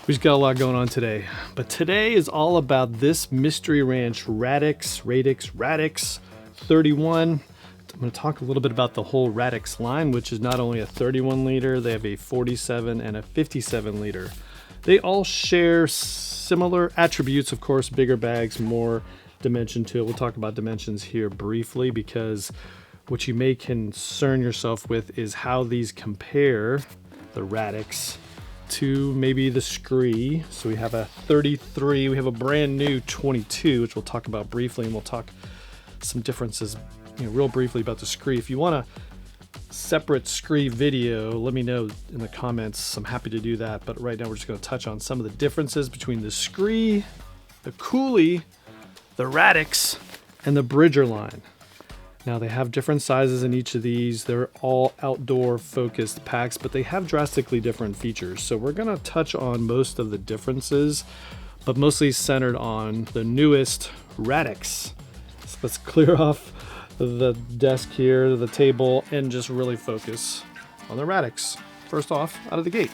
We've got a lot going on today, but today is all about this Mystery Ranch Radix 31. I'm going to talk a little bit about the whole Radix line, which is not only a 31 liter, they have a 47 and a 57 liter. They all share similar attributes, of course, bigger bags, more dimension to it. We'll talk about dimensions here briefly because what you may concern yourself with is how these compare, the Radix, to maybe the Scree. So we have a 33, we have a brand new 22, which we'll talk about briefly, and we'll talk some differences, real briefly about the Scree. If you want a separate Scree video, let me know in the comments. I'm happy to do that, but right now we're just going to touch on some of the differences between the Scree, the Coulee, the Radix, and the Bridger line. Now they have different sizes in each of these. They're all outdoor focused packs, but they have drastically different features. So we're gonna touch on most of the differences, but mostly centered on the newest Radix. So let's clear off the desk here, the table, and just really focus on the Radix. First off, out of the gate.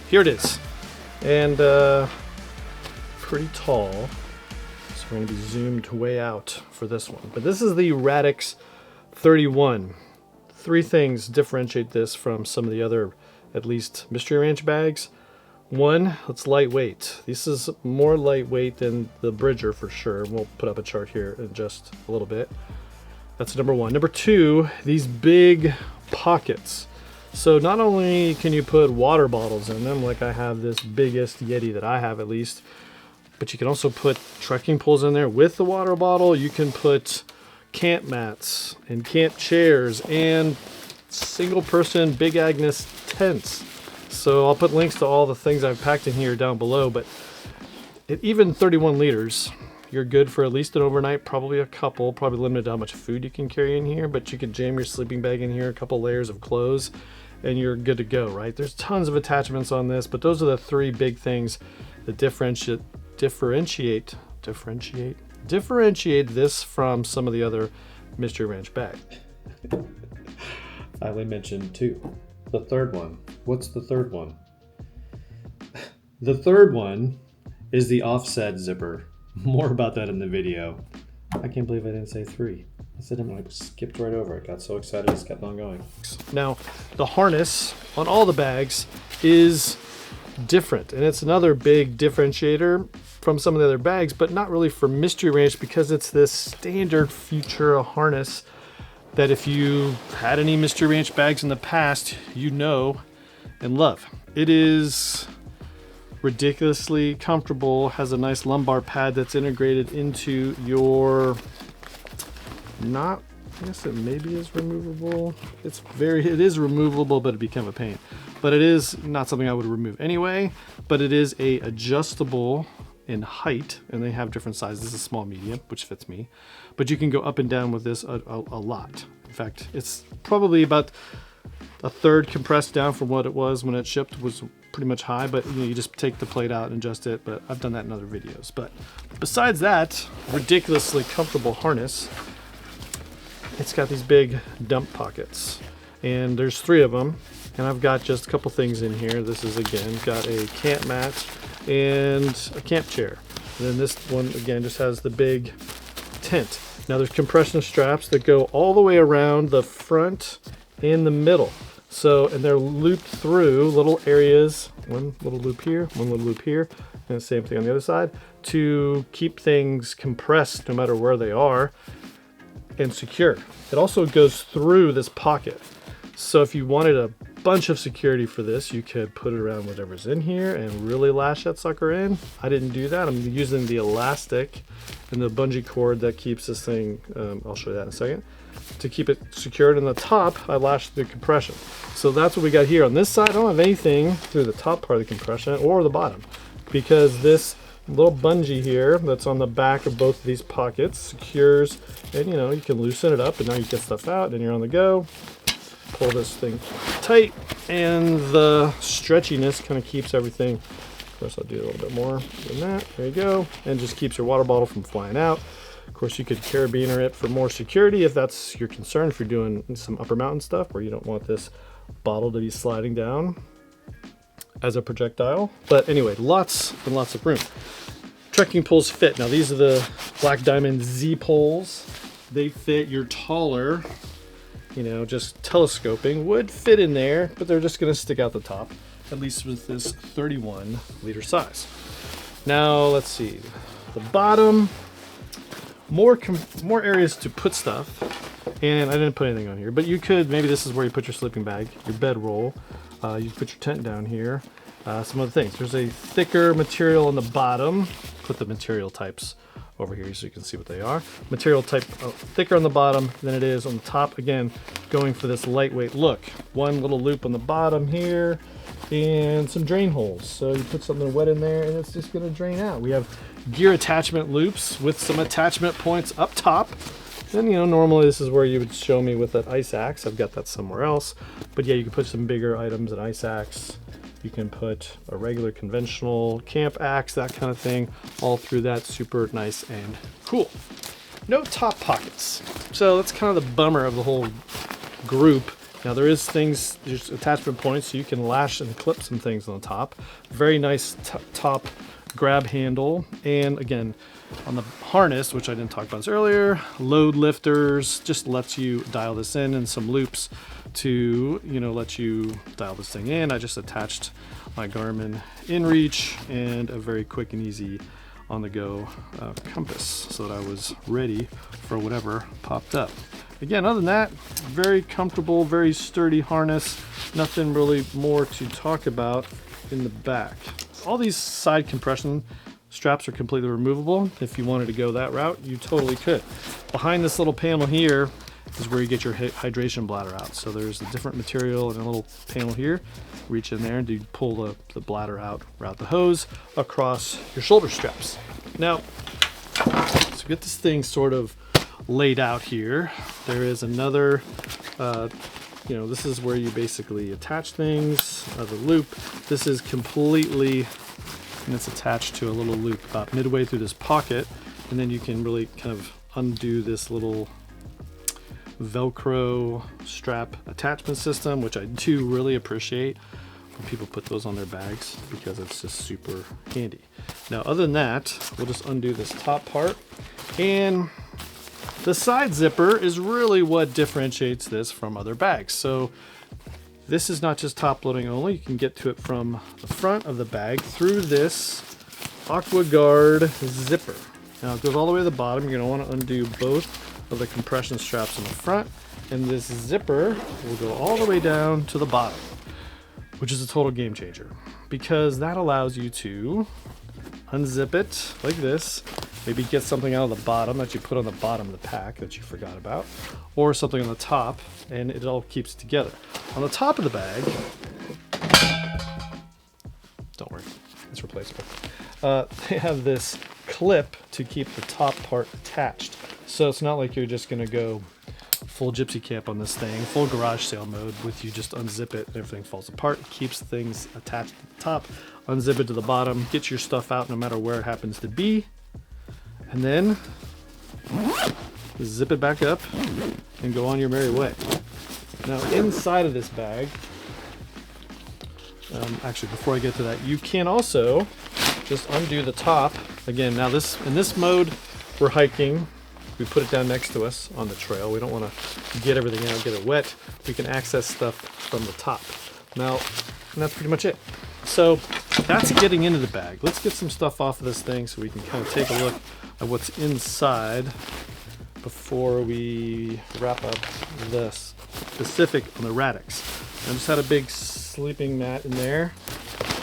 Here it is. And pretty tall, so we're going to be zoomed way out for this one. But this is the Radix 31. Three things differentiate this from some of the other, at least, Mystery Ranch bags. One, it's lightweight. This is more lightweight than the Bridger for sure. We'll put up a chart here in just a little bit. That's number one. Number two, these big pockets. So not only can you put water bottles in them, like I have this biggest Yeti that I have at least, but you can also put trekking poles in there with the water bottle. You can put camp mats and camp chairs and single person Big Agnes tents. So I'll put links to all the things I've packed in here down below, but even 31 liters, you're good for at least an overnight, probably a couple, probably limited to how much food you can carry in here, but you can jam your sleeping bag in here, a couple layers of clothes, and you're good to go, right? There's tons of attachments on this, but those are the three big things that differentiate this from some of the other Mystery Ranch bags. I only mentioned two. The third one. What's the third one? The third one is the offset zipper. More about that in the video. I can't believe I didn't say three. I said I skipped right over it. Got so excited, I just kept on going. Now, the harness on all the bags is different, and it's another big differentiator from some of the other bags, but not really for Mystery Ranch because it's this standard Futura harness that if you had any Mystery Ranch bags in the past, you know and love. It is ridiculously comfortable, has a nice lumbar pad that's integrated into your, I guess it maybe is removable. It is removable, but it became a pain. But it is not something I would remove anyway, but it is a adjustable in height, and they have different sizes. This is small, medium, which fits me. But you can go up and down with this a lot. In fact, it's probably about a third compressed down from what it was when it shipped. Was pretty much high, but you just take the plate out and adjust it, but I've done that in other videos. But besides that ridiculously comfortable harness, it's got these big dump pockets, and there's three of them, and I've got just a couple things in here. This is, again, got a camp mat and a camp chair, and then this one again just has the big tent. Now there's compression straps that go all the way around the front and the middle. So, and they're looped through little areas, one little loop here, one little loop here, and the same thing on the other side, to keep things compressed no matter where they are and secure. It also goes through this pocket. So if you wanted a bunch of security for this, you could put it around whatever's in here and really lash that sucker in. I didn't do that. I'm using the elastic and the bungee cord that keeps this thing, I'll show you that in a second, to keep it secured. In the top, I lashed the compression. So that's what we got here. On this side, I don't have anything through the top part of the compression or the bottom, because this little bungee here that's on the back of both of these pockets secures, and you can loosen it up, and now you get stuff out and you're on the go. Pull this thing tight, and the stretchiness kind of keeps everything. Of course, I'll do a little bit more than that. There you go. And just keeps your water bottle from flying out. Of course, you could carabiner it for more security if that's your concern, if you're doing some upper mountain stuff where you don't want this bottle to be sliding down as a projectile. But anyway, lots and lots of room. Trekking poles fit. Now these are the Black Diamond Z poles. They fit. Your taller, you know, just telescoping would fit in there, but they're just going to stick out the top, at least with this 31 liter size. Now let's see, the bottom, more areas to put stuff, and I didn't put anything on here, but you could, maybe this is where you put your sleeping bag, your bedroll, you put your tent down here, some other things. There's a thicker material on the bottom. Put the material types over here so you can see what they are. Material type thicker on the bottom than it is on the top. Again, going for this lightweight look. One little loop on the bottom here and some drain holes. So you put something wet in there and it's just gonna drain out. We have gear attachment loops with some attachment points up top. And you know, normally this is where you would show me with that ice axe. I've got that somewhere else. But yeah, you can put some bigger items, an ice axe. You can put a regular conventional camp axe, that kind of thing, all through that. Super nice and cool. No top pockets. So that's kind of the bummer of the whole group. Now there is things, there's attachment points, so you can lash and clip some things on the top. Very nice top grab handle. And again, on the harness, which I didn't talk about this earlier, load lifters, just lets you dial this in, and some loops to, you know, let you dial this thing in. I just attached my Garmin InReach and a very quick and easy on the go compass so that I was ready for whatever popped up. Again, other than that, very comfortable, very sturdy harness. Nothing really more to talk about in the back. All these side compression straps are completely removable. If you wanted to go that route, you totally could. Behind this little panel here is where you get your hydration bladder out. So there's a different material and a little panel here. Reach in there and you pull the bladder out, route the hose across your shoulder straps. Now, to get this thing sort of laid out here, there is another, you know, this is where you basically attach things, the loop. This is completely, and it's attached to a little loop about midway through this pocket, and then you can really kind of undo this little Velcro strap attachment system, which I do really appreciate when people put those on their bags because it's just super handy. Now, other than that, we'll just undo this top part, and the side zipper is really what differentiates this from other bags. So this is not just top loading only. You can get to it from the front of the bag through this AquaGuard zipper. Now it goes all the way to the bottom. You're going to want to undo both of the compression straps in the front, and this zipper will go all the way down to the bottom, which is a total game changer because that allows you to unzip it like this, maybe get something out of the bottom that you put on the bottom of the pack that you forgot about, or something on the top, and it all keeps it together. On the top of the bag, don't worry, it's replaceable. They have this clip to keep the top part attached. So it's not like you're just gonna go full gypsy camp on this thing, full garage sale mode with you just unzip it and everything falls apart. It keeps things attached to the top, unzip it to the bottom, get your stuff out no matter where it happens to be, and then zip it back up and go on your merry way. Now inside of this bag, actually before I get to that, you can also just undo the top. Again, now this in this mode, we're hiking. We put it down next to us on the trail. We don't want to get everything out, get it wet. We can access stuff from the top. Now, and that's pretty much it. So that's getting into the bag. Let's get some stuff off of this thing so we can kind of take a look at what's inside before we wrap up this specific on the Radix. I just had a big sleeping mat in there.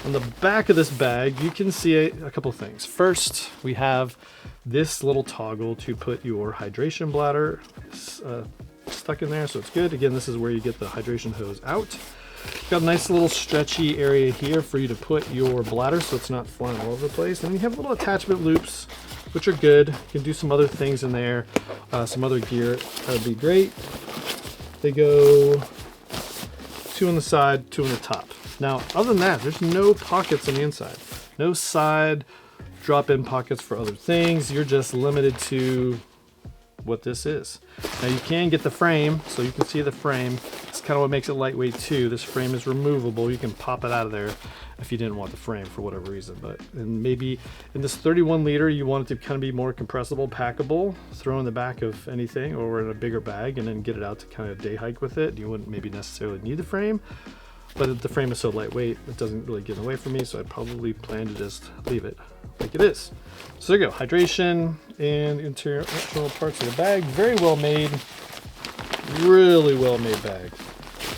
On the back of this bag, you can see a couple things. First, we have this little toggle to put your hydration bladder stuck in there, so it's good. Again, this is where you get the hydration hose out. Got a nice little stretchy area here for you to put your bladder so it's not flying all over the place. And you have little attachment loops, which are good. You can do some other things in there, some other gear. That would be great. They go 2 on the side, 2 on the top. Now, other than that, there's no pockets on the inside. No side drop-in pockets for other things. You're just limited to what this is. Now you can get the frame, so you can see the frame. It's kind of what makes it lightweight too. This frame is removable. You can pop it out of there if you didn't want the frame for whatever reason. And maybe in this 31 liter, you want it to kind of be more compressible, packable, throw in the back of anything or in a bigger bag and then get it out to kind of day hike with it. You wouldn't maybe necessarily need the frame, but the frame is so lightweight, it doesn't really get away from me. So I'd probably plan to just leave it like it is. So there you go, hydration and internal parts of the bag. Very well made, really well made bag,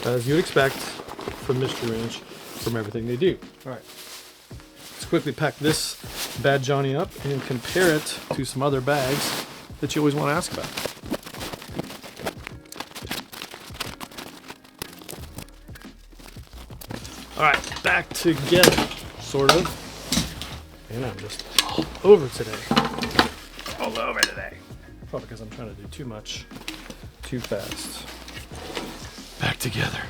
as you'd expect from Mystery Ranch, from everything they do. All right, let's quickly pack this Bad Johnny up and compare it to some other bags that you always want to ask about. All right, back together, sort of. And I'm just all over today. All over today. Probably because I'm trying to do too much too fast. Back together.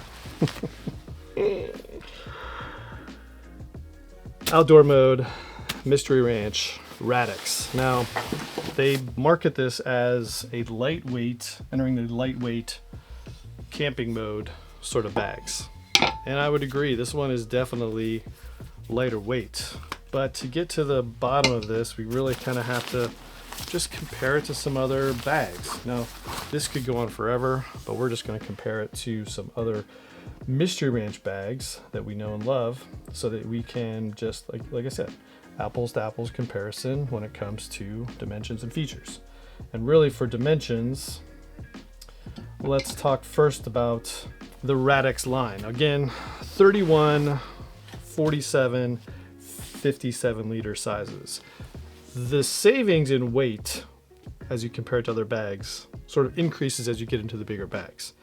Outdoor mode, Mystery Ranch, Radix. Now, they market this as a lightweight, entering the lightweight camping mode sort of bags. And I would agree, this one is definitely lighter weight. But to get to the bottom of this, we really kind of have to just compare it to some other bags. Now, this could go on forever, but we're just going to compare it to some other Mystery Ranch bags that we know and love so that we can just, like I said, apples to apples comparison when it comes to dimensions and features. And really for dimensions, let's talk first about the Radix line. Again, 31, 47, 57 liter sizes. The savings in weight as you compare it to other bags sort of increases as you get into the bigger bags.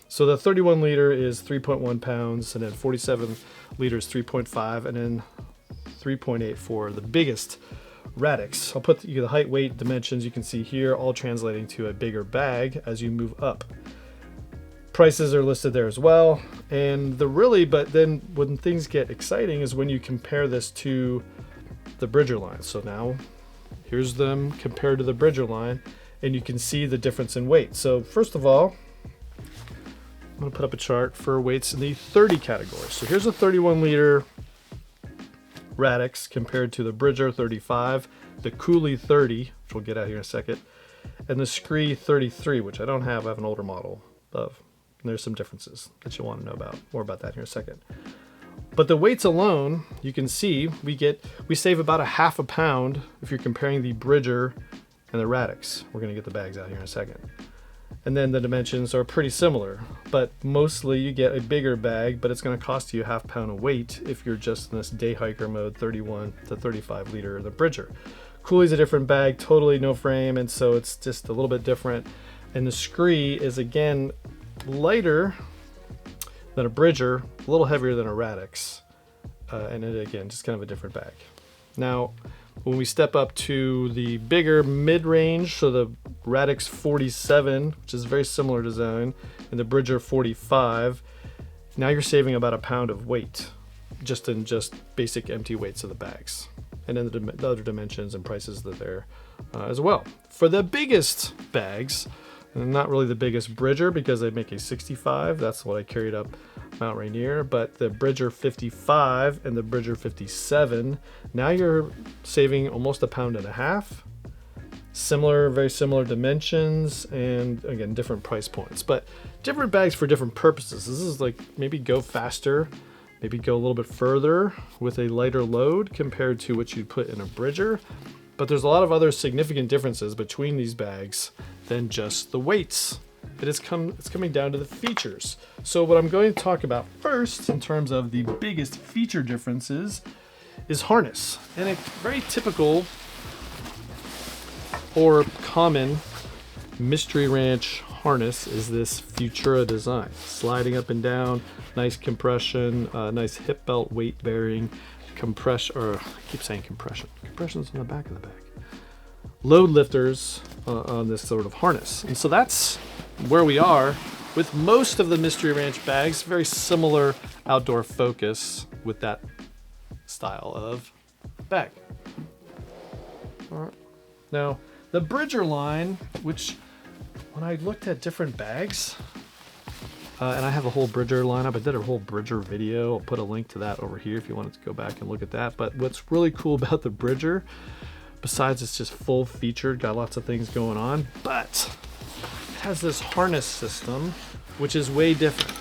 So the 31 liter is 3.1 pounds, and then 47 liters 3.5, and then 3.8 for the biggest Radix. I'll put the height, weight, dimensions you can see here, all translating to a bigger bag as you move up. Prices are listed there as well. And but then when things get exciting is when you compare this to the Bridger line. So now here's them compared to the Bridger line, and you can see the difference in weight. So first of all, I'm going to put up a chart for weights in the 30 category. So here's a 31 liter Radix compared to the Bridger 35, the Coulee 30, which we'll get out here in a second, and the Scree 33, which I don't have. I have an older model of. And there's some differences that you'll want to know about. More about that here in a second. But the weights alone, you can see we save about a half a pound if you're comparing the Bridger and the Radix. We're going to get the bags out here in a second. And then the dimensions are pretty similar, but mostly you get a bigger bag, but it's going to cost you a half pound of weight if you're just in this day hiker mode, 31 to 35 liter, the Bridger. Coulee's a different bag, totally no frame, and so it's just a little bit different. And the Scree is again lighter than a Bridger, a little heavier than a Radix, and it again just kind of a different bag. Now when we step up to the bigger mid-range, so the Radix 47, which is very similar design, and the Bridger 45, now you're saving about a pound of weight just in basic empty weights of the bags, and then the other dimensions and prices that are there as well. For the biggest bags, and not really the biggest Bridger because they make a 65. That's what I carried up Mount Rainier. But the Bridger 55 and the Bridger 57, now you're saving almost a pound and a half. Very similar dimensions, and again, different price points. But different bags for different purposes. This is like maybe go faster, maybe go a little bit further with a lighter load compared to what you'd put in a Bridger. But there's a lot of other significant differences between these bags than just the weights. It's coming down to the features. So what I'm going to talk about first in terms of the biggest feature differences is harness. And a very typical or common Mystery Ranch harness is this Futura design. Sliding up and down, nice compression, nice hip belt weight bearing, compression, or I keep saying compression. Compression's on the back of the bag. Load lifters on this sort of harness. And so that's where we are with most of the Mystery Ranch bags. Very similar outdoor focus with that style of bag. All right. Now, the Bridger line, which when I looked at different bags, and I have a whole Bridger lineup. I did a whole Bridger video. I'll put a link to that over here if you wanted to go back and look at that. But what's really cool about the Bridger, besides it's just full featured, got lots of things going on, but it has this harness system, which is way different.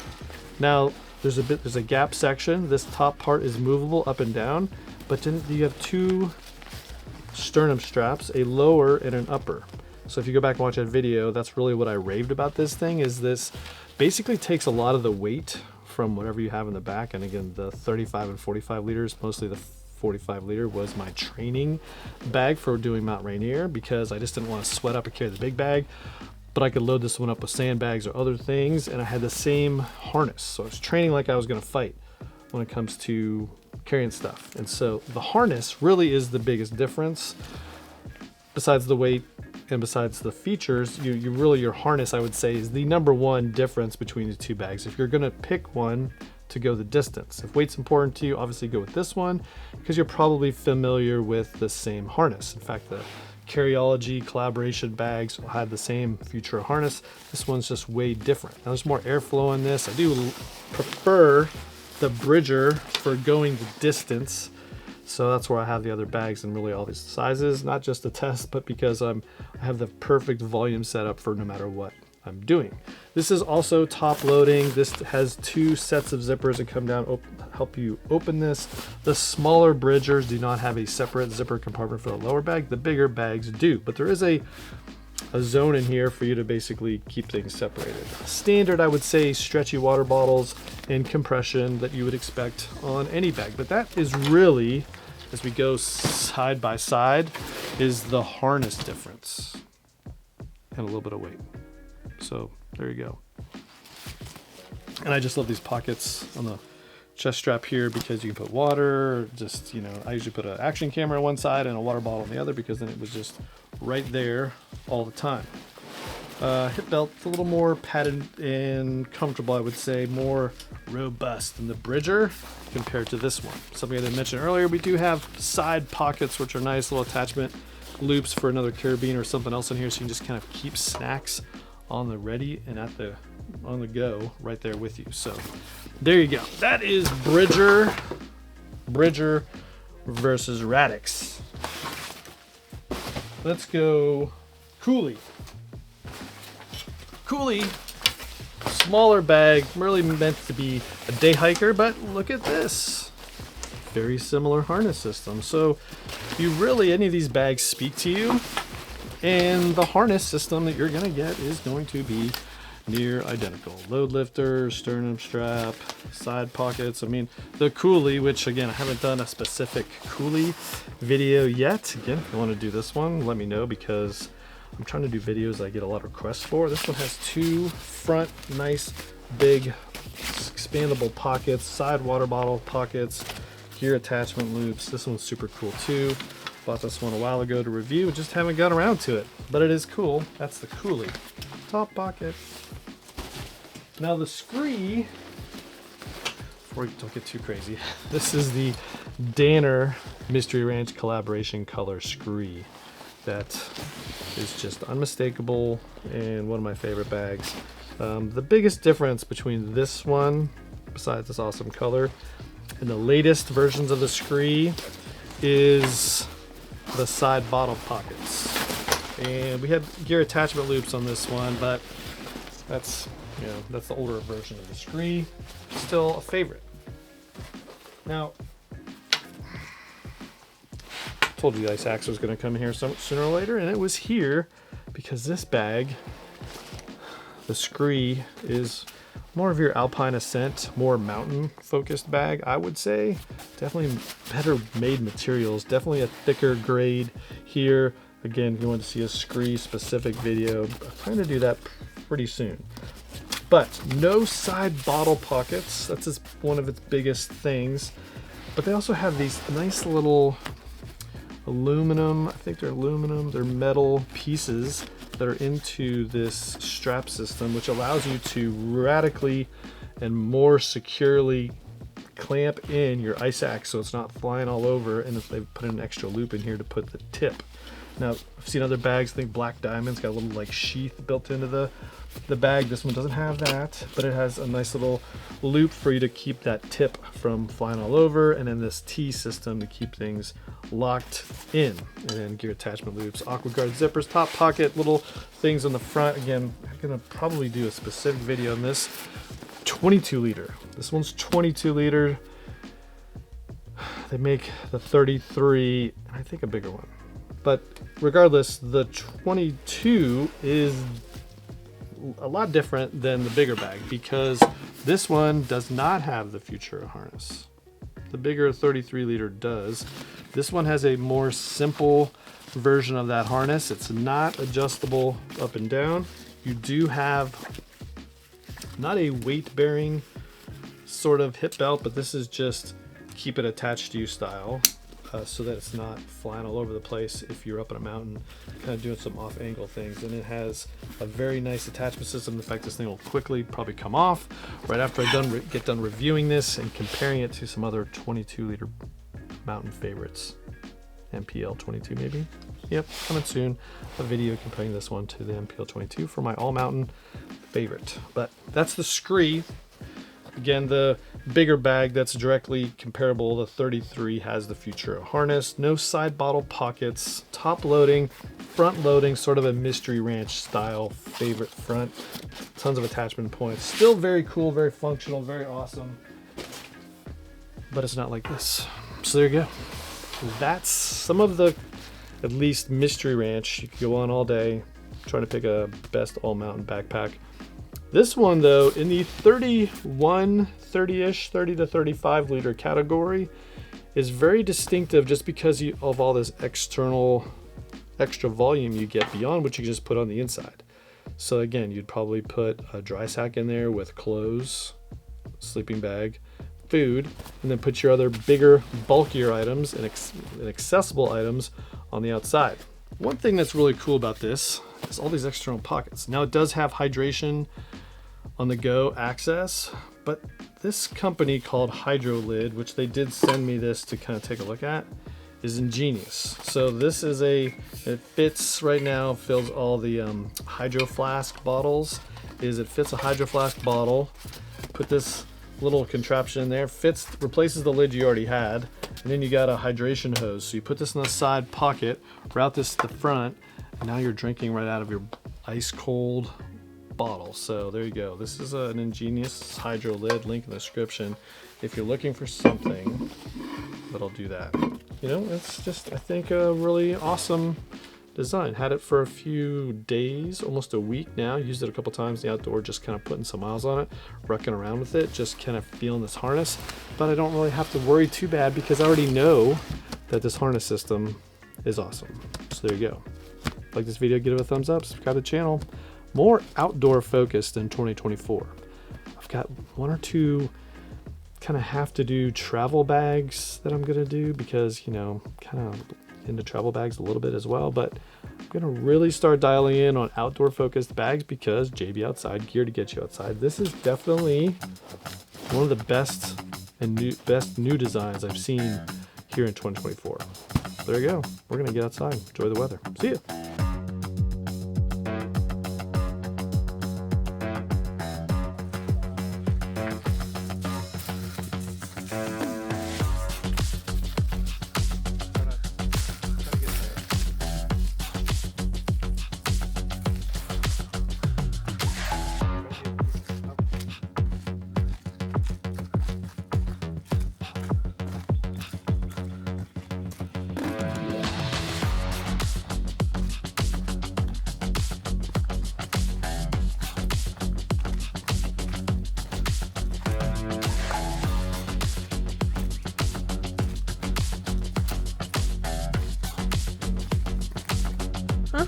Now, there's a gap section. This top part is movable up and down, but then you have two sternum straps, a lower and an upper. So if you go back and watch that video, that's really what I raved about this thing, is this basically takes a lot of the weight from whatever you have in the back. And again, the 35 and 45 liters, mostly the 45 liter was my training bag for doing Mount Rainier, because I just didn't want to sweat up and carry the big bag, but I could load this one up with sandbags or other things, and I had the same harness. So I was training like I was going to fight when it comes to carrying stuff. And so the harness really is the biggest difference. Besides the weight and besides the features, you really, your harness, I would say, is the number one difference between the two bags. If you're going to pick one to go the distance, if weight's important to you, obviously go with this one, because you're probably familiar with the same harness. In fact, the Carryology collaboration bags will have the same future harness. This one's just way different. Now there's more airflow in this. I do prefer the Bridger for going the distance. So that's where I have the other bags in really all these sizes, not just a test, but because I have the perfect volume setup for no matter what I'm doing. This is also top loading. This has two sets of zippers that come down, help you open this. The smaller Bridgers do not have a separate zipper compartment for the lower bag. The bigger bags do, but there is a zone in here for you to basically keep things separated. Standard, I would say, stretchy water bottles and compression that you would expect on any bag. But that is really, as we go side by side, is the harness difference and a little bit of weight. So there you go. And I just love these pockets on the chest strap here, because you can put water, just, I usually put an action camera on one side and a water bottle on the other, because then it was just right there all the time. Hip belt's a little more padded and comfortable, I would say, more robust than the Bridger compared to this one. Something I didn't mention earlier, we do have side pockets, which are nice little attachment loops for another carabiner or something else in here, so you can just kind of keep snacks on the ready and on the go right there with you. So there you go. That is Bridger versus Radix. Let's go Coulee. Coulee, smaller bag, really meant to be a day hiker, but look at this. Very similar harness system. So any of these bags speak to you, and the harness system that you're going to get is going to be near identical. Load lifter, sternum strap, side pockets. I mean, the Coulee, which again, I haven't done a specific Coulee video yet. Again, if you want to do this one, let me know, because I'm trying to do videos I get a lot of requests for. This one has two front, nice, big, expandable pockets, side water bottle pockets, gear attachment loops. This one's super cool too. Bought this one a while ago to review, just haven't got around to it, but it is cool. That's the Coulee. Top pocket. Now the Scree, before we don't get too crazy, this is the Danner Mystery Ranch collaboration color Scree. That is just unmistakable and one of my favorite bags. The biggest difference between this one, besides this awesome color, and the latest versions of the Scree is the side bottle pockets. And we had gear attachment loops on this one, but that's the older version of the Scree. Still a favorite. Now, told you the ice axe was going to come here sooner or later, and it was here because this bag, the Scree, is more of your alpine ascent, more mountain focused bag, I would say. Definitely better made materials, definitely a thicker grade here. Again, if you want to see a Scree specific video, I'm trying to do that pretty soon. But no side bottle pockets, that's just one of its biggest things. But they also have these nice little aluminum, I think they're aluminum, they're metal pieces that are into this strap system, which allows you to radically and more securely clamp in your ice axe so it's not flying all over, and if they put an extra loop in here to put the tip. Now, I've seen other bags, I think Black Diamond's got a little like sheath built into the bag. This one doesn't have that, but it has a nice little loop for you to keep that tip from flying all over, and then this T system to keep things locked in, and then gear attachment loops, aqua guard zippers, top pocket, little things on the front. Again, I'm gonna probably do a specific video on this. 22 liter. This one's 22 liter. They make the 33, and I think a bigger one. But regardless, the 22 is a lot different than the bigger bag because this one does not have the Futura harness. The bigger 33 liter does. This one has a more simple version of that harness. It's not adjustable up and down. You do have not a weight bearing sort of hip belt, but this is just keep it attached to you style. So that it's not flying all over the place if you're up in a mountain kind of doing some off angle things. And it has a very nice attachment system. In fact, this thing will quickly probably come off right after I get done reviewing this and comparing it to some other 22 liter mountain favorites. MPL 22 maybe. Yep, coming soon. A video comparing this one to the MPL 22 for my all mountain favorite. But that's the Scree. Again, the bigger bag that's directly comparable, the 33 has the Futura harness, no side bottle pockets, top loading, front loading, sort of a Mystery Ranch style favorite front, tons of attachment points. Still very cool, very functional, very awesome, but it's not like this. So there you go. That's some of the, at least Mystery Ranch. You could go on all day trying to pick a best all mountain backpack. This one though, in the 30-ish, 30 to 35 liter category, is very distinctive just because of all this extra volume you get beyond what you can just put on the inside. So again, you'd probably put a dry sack in there with clothes, sleeping bag, food, and then put your other bigger, bulkier items and accessible items on the outside. One thing that's really cool about this is all these external pockets. Now it does have hydration on the go access, but this company called Hydrolid, which they did send me this to kind of take a look at, is ingenious. So this is it fits right now, fills all the hydro flask bottles. It fits a hydro flask bottle, put this little contraption in there, replaces the lid you already had, and then you got a hydration hose. So you put this in the side pocket, route this to the front, and now you're drinking right out of your ice cold bottle. So there you go. This is an ingenious hydro lid, link in the description if you're looking for something that'll do that. You know, it's just, I think, a really awesome design. Had it for a few days, almost a week now. Used it a couple times in the outdoor, just kind of putting some miles on it, wrecking around with it, just kind of feeling this harness. But I don't really have to worry too bad because I already know that this harness system is awesome. So there you go. Like this video, give it a thumbs up, subscribe to the channel. More outdoor focused in 2024. I've got one or two kind of have to do travel bags that I'm gonna do because, you know, kind of into travel bags a little bit as well, but I'm gonna really start dialing in on outdoor focused bags because JB Outside, gear to get you outside. This is definitely one of the best new designs I've seen here in 2024. There you go. We're gonna get outside, enjoy the weather. See ya. Huh?